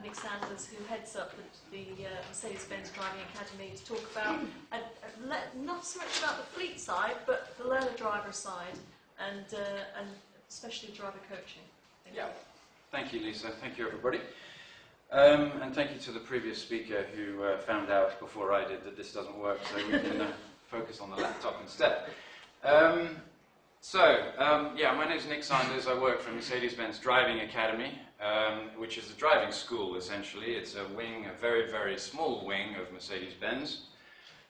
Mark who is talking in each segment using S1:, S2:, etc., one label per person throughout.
S1: Nick Sanders, who heads up the Mercedes-Benz Driving Academy, to talk about not so much about the fleet side, but the learner-driver side, and especially driver coaching.
S2: Thank you, Lisa. Thank you, everybody. And thank you to the previous speaker who found out before I did that this doesn't work, so we can focus on the laptop instead. My name is Nick Sanders. I work for Mercedes-Benz Driving Academy, which is a driving school, essentially. It's a wing, a very, very small wing of Mercedes-Benz.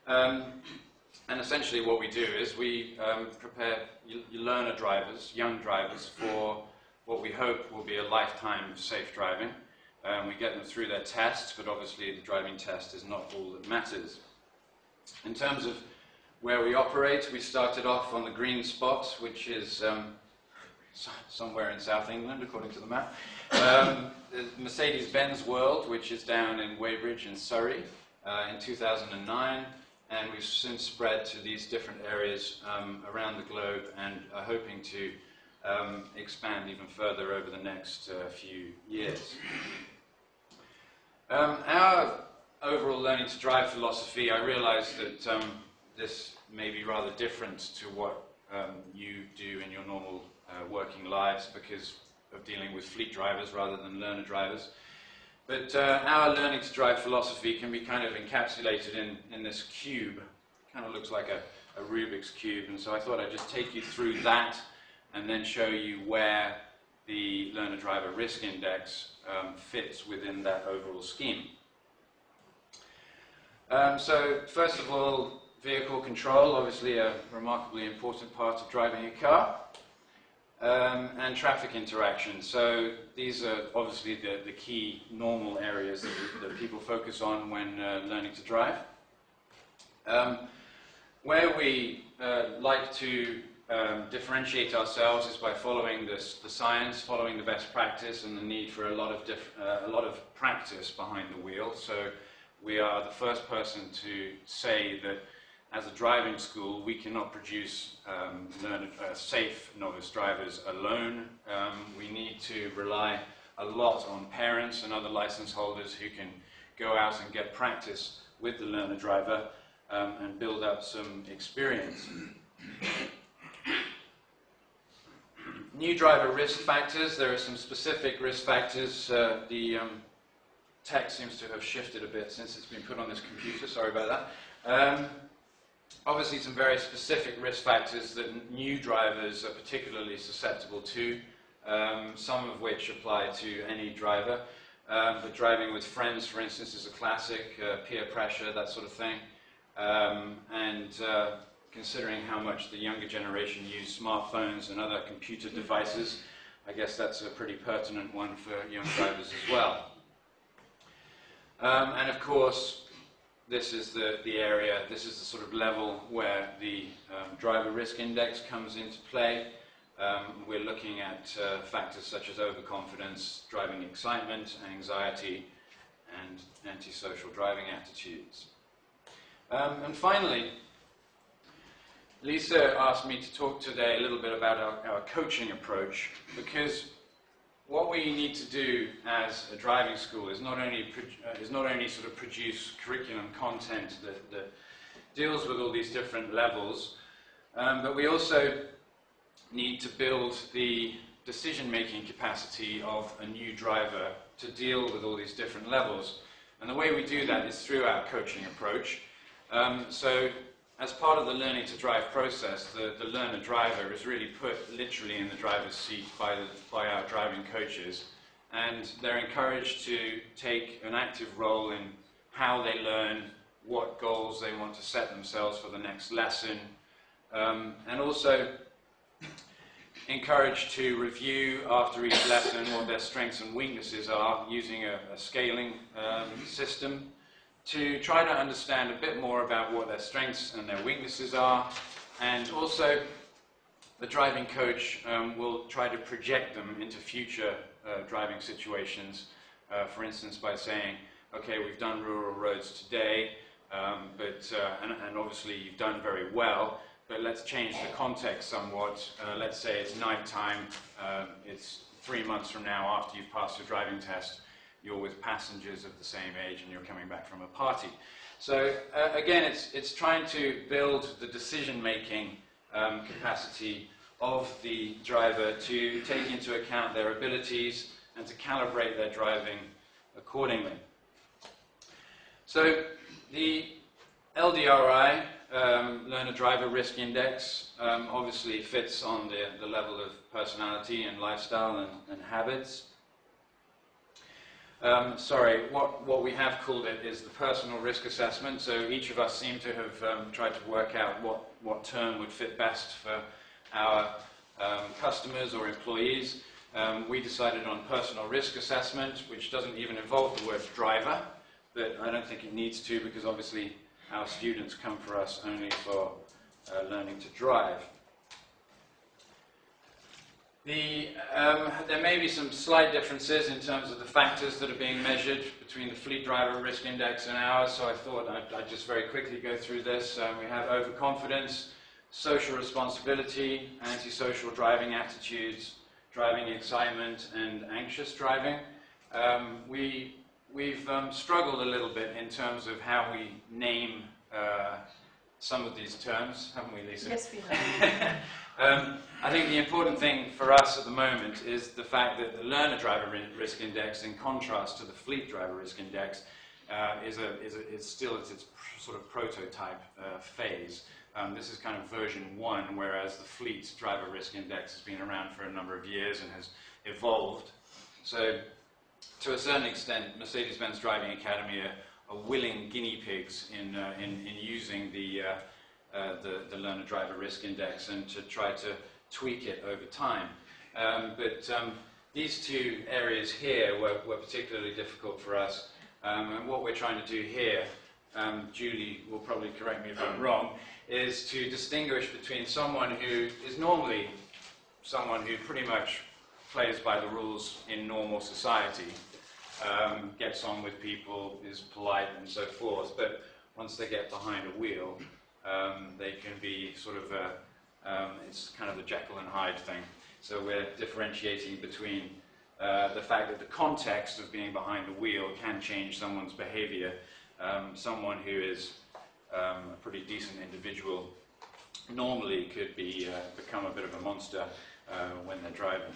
S2: And essentially what we do is we prepare learner drivers, young drivers, for what we hope will be a lifetime of safe driving. We get them through their tests, but obviously the driving test is not all that matters. In terms of where we operate, we started off on the green spot, which is somewhere in South England, according to the map. The Mercedes-Benz World, which is down in Weybridge in Surrey in 2009, and we've since spread to these different areas around the globe and are hoping to expand even further over the next few years. Our overall learning to drive philosophy, I realize that this may be rather different to what you do in your normal working lives because of dealing with fleet drivers rather than learner drivers. But our learning to drive philosophy can be kind of encapsulated in this cube. Kind of looks like a Rubik's Cube, and so I thought I'd just take you through that and then show you where the learner driver risk index fits within that overall scheme. So first of all, vehicle control, obviously a remarkably important part of driving a car, and traffic interaction. So these are obviously the key normal areas that people focus on when learning to drive. Where we like to differentiate ourselves is by following the science, following the best practice, and the need for a lot of practice behind the wheel. So we are the first person to say that as a driving school, we cannot produce safe novice drivers alone. We need to rely a lot on parents and other license holders who can go out and get practice with the learner driver and build up some experience. New driver risk factors. There are some specific risk factors. The text seems to have shifted a bit since it's been put on this computer. Sorry about that. Obviously some very specific risk factors that new drivers are particularly susceptible to, some of which apply to any driver. But driving with friends, for instance, is a classic, peer pressure, that sort of thing. Considering how much the younger generation use smartphones and other computer devices, I guess that's a pretty pertinent one for young drivers as well. And of course, this is the area, this is the sort of level where the driver risk index comes into play. We're looking at factors such as overconfidence, driving excitement, anxiety, and antisocial driving attitudes. And finally, Lisa asked me to talk today a little bit about our coaching approach, because what we need to do as a driving school is not only sort of produce curriculum content that deals with all these different levels, but we also need to build the decision-making capacity of a new driver to deal with all these different levels. And the way we do that is through our coaching approach. So as part of the learning to drive process, the learner driver is really put literally in the driver's seat by our driving coaches, and they're encouraged to take an active role in how they learn, what goals they want to set themselves for the next lesson, and also encouraged to review after each lesson what their strengths and weaknesses are using a scaling system, to try to understand a bit more about what their strengths and their weaknesses are. And also the driving coach will try to project them into future driving situations, for instance by saying, okay, we've done rural roads today, and obviously you've done very well, but let's change the context somewhat. Let's say it's night time, it's 3 months from now after you've passed your driving test. you're with passengers of the same age and you're coming back from a party. So again, it's trying to build the decision-making capacity of the driver to take into account their abilities and to calibrate their driving accordingly. So the LDRI, Learner Driver Risk Index, obviously fits on the level of personality and lifestyle and habits. What we have called it is the personal risk assessment. So each of us seem to have tried to work out what term would fit best for our customers or employees. We decided on personal risk assessment, which doesn't even involve the word driver, but I don't think it needs to, because obviously our students come for us only for learning to drive. There may be some slight differences in terms of the factors that are being measured between the Fleet Driver Risk Index and ours, so I thought I'd just very quickly go through this. We have overconfidence, social responsibility, antisocial driving attitudes, driving excitement, and anxious driving. We've struggled a little bit in terms of how we name some of these terms, haven't we, Lisa?
S1: Yes, we have.
S2: I think the important thing for us at the moment is the fact that the Learner Driver Risk Index, in contrast to the Fleet Driver Risk Index, is still at its sort of prototype phase. This is kind of version 1, whereas the Fleet Driver Risk Index has been around for a number of years and has evolved. So, to a certain extent, Mercedes-Benz Driving Academy are willing guinea pigs in using the Learner Driver Risk Index and to try to tweak it over time. But these two areas here were particularly difficult for us. And what we're trying to do here, Julie will probably correct me if I'm wrong, is to distinguish between someone who is normally someone who pretty much plays by the rules in normal society, gets on with people, is polite and so forth, but once they get behind a wheel, they can be sort of it's kind of the Jekyll and Hyde thing. So we're differentiating between the fact that the context of being behind a wheel can change someone's behavior. Someone who is a pretty decent individual normally could become a bit of a monster when they're driving.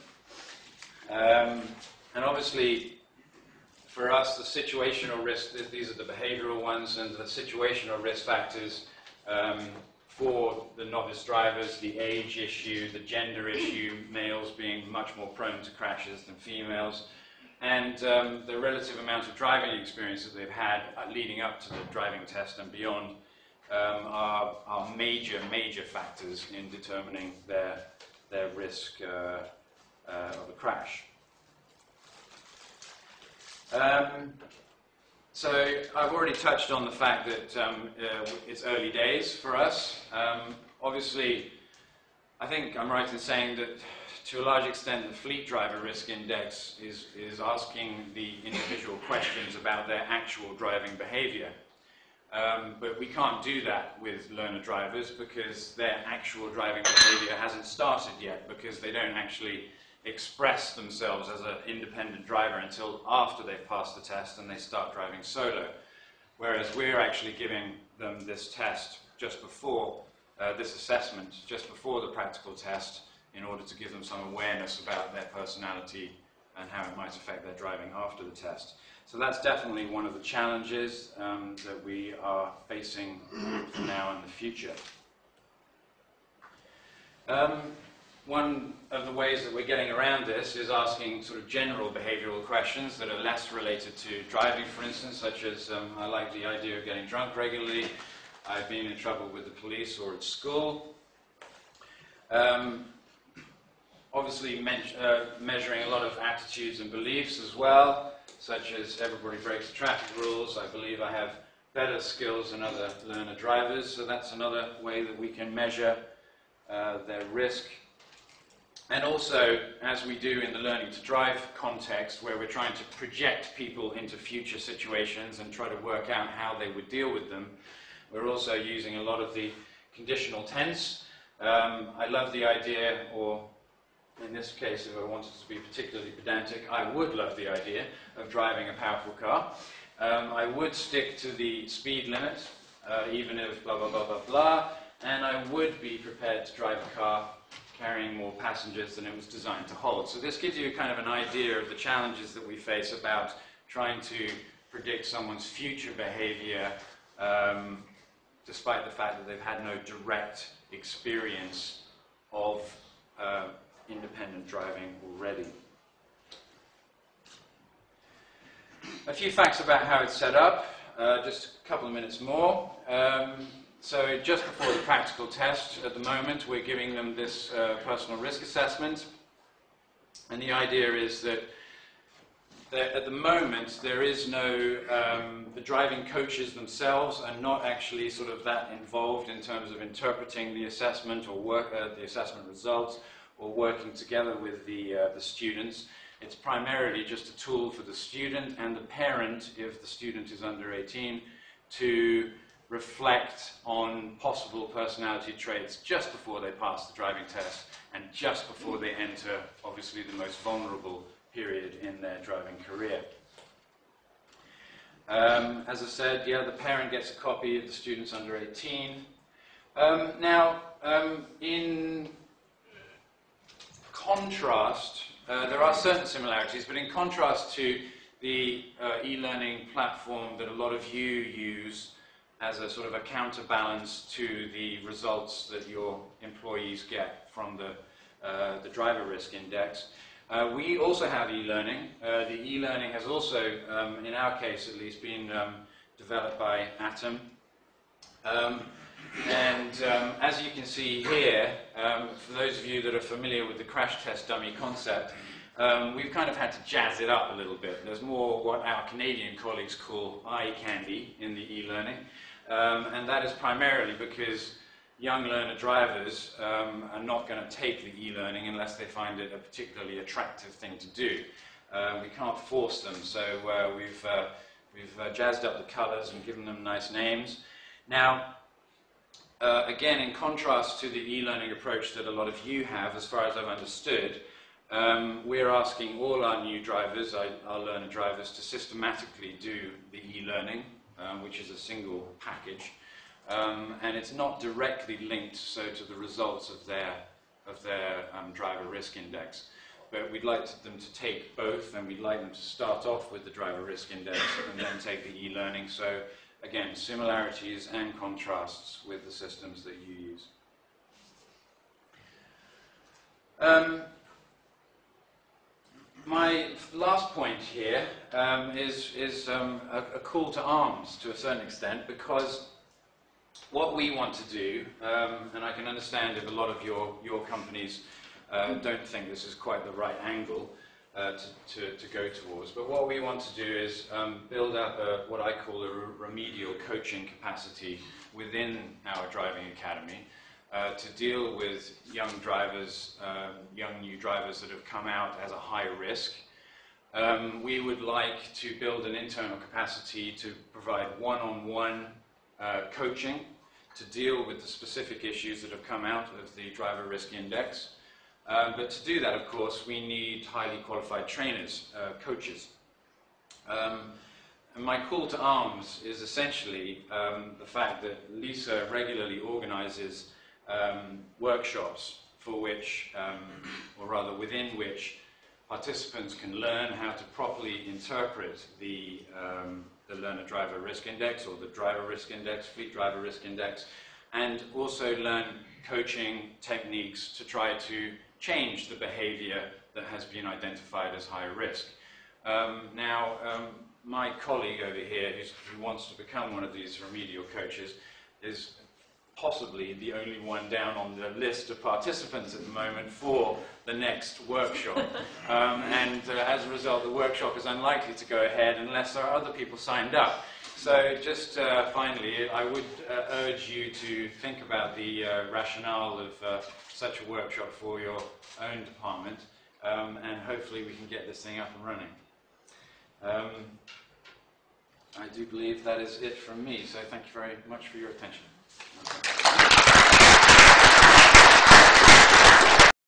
S2: And obviously, for us, the situational risk, these are the behavioral ones, and the situational risk factors for the novice drivers, the age issue, the gender issue, males being much more prone to crashes than females, and the relative amount of driving experience that they've had leading up to the driving test and beyond are major factors in determining their risk of a crash. So I've already touched on the fact that it's early days for us. Obviously, I think I'm right in saying that to a large extent the Fleet Driver Risk Index is asking the individual questions about their actual driving behavior. But we can't do that with learner drivers because their actual driving behavior hasn't started yet, because they don't actually express themselves as an independent driver until after they've passed the test and they start driving solo. Whereas we're actually giving them this test just before, this assessment, just before the practical test, in order to give them some awareness about their personality and how it might affect their driving after the test. So that's definitely one of the challenges that we are facing now and in the future. One of the ways that we're getting around this is asking sort of general behavioral questions that are less related to driving, for instance, such as, I like the idea of getting drunk regularly, I've been in trouble with the police or at school. Obviously measuring a lot of attitudes and beliefs as well, such as everybody breaks the traffic rules, I believe I have better skills than other learner drivers, so that's another way that we can measure their risk. And also, as we do in the learning to drive context, where we're trying to project people into future situations and try to work out how they would deal with them, we're also using a lot of the conditional tense. I love the idea, or in this case, if I wanted to be particularly pedantic, I would love the idea of driving a powerful car. I would stick to the speed limit, even if blah, blah, blah, blah, blah, and I would be prepared to drive a car carrying more passengers than it was designed to hold. So this gives you kind of an idea of the challenges that we face about trying to predict someone's future behavior, despite the fact that they've had no direct experience of independent driving already. A few facts about how it's set up, just a couple of minutes more. So just before the practical test, at the moment, we're giving them this personal risk assessment. And the idea is that at the moment, there is no, the driving coaches themselves are not actually sort of that involved in terms of interpreting the assessment or the assessment results or working together with the students. It's primarily just a tool for the student and the parent, if the student is under 18, to reflect on possible personality traits just before they pass the driving test and just before they enter, obviously, the most vulnerable period in their driving career. As I said, yeah, the parent gets a copy of the students under 18. In contrast, there are certain similarities, but in contrast to the e-learning platform that a lot of you use as a sort of a counterbalance to the results that your employees get from the driver risk index, we also have e-learning. The e-learning has also, in our case at least, been developed by Atom. As you can see here, for those of you that are familiar with the crash test dummy concept, we've kind of had to jazz it up a little bit. There's more what our Canadian colleagues call eye candy in the e-learning, and that is primarily because young learner drivers are not going to take the e-learning unless they find it a particularly attractive thing to do. We can't force them, so we've jazzed up the colours and given them nice names. Now, again, in contrast to the e-learning approach that a lot of you have, as far as I've understood, we're asking all our new drivers, our learner drivers, to systematically do the e-learning, which is a single package, and it's not directly linked to the results of their driver risk index. But we'd like them to take both, and we'd like them to start off with the driver risk index and then take the e-learning. So again, similarities and contrasts with the systems that you use. My last point here is a call to arms to a certain extent, because what we want to do, and I can understand if a lot of your companies don't think this is quite the right angle to go towards, but what we want to do is build up what I call a remedial coaching capacity within our driving academy to deal with young drivers, young new drivers that have come out as a high risk. We would like to build an internal capacity to provide one-on-one coaching to deal with the specific issues that have come out of the driver risk index. But to do that, of course, we need highly qualified trainers, coaches. And my call to arms is essentially the fact that Lisa regularly organizes workshops for which, or rather within which, participants can learn how to properly interpret the learner driver risk index, or the driver risk index, fleet driver risk index, and also learn coaching techniques to try to change the behavior that has been identified as high risk. My colleague over here who wants to become one of these remedial coaches is possibly the only one down on the list of participants at the moment for the next workshop. As a result, the workshop is unlikely to go ahead unless there are other people signed up. So just finally, I would urge you to think about the rationale of such a workshop for your own department, and hopefully we can get this thing up and running. I do believe that is it from me, so thank you very much for your attention.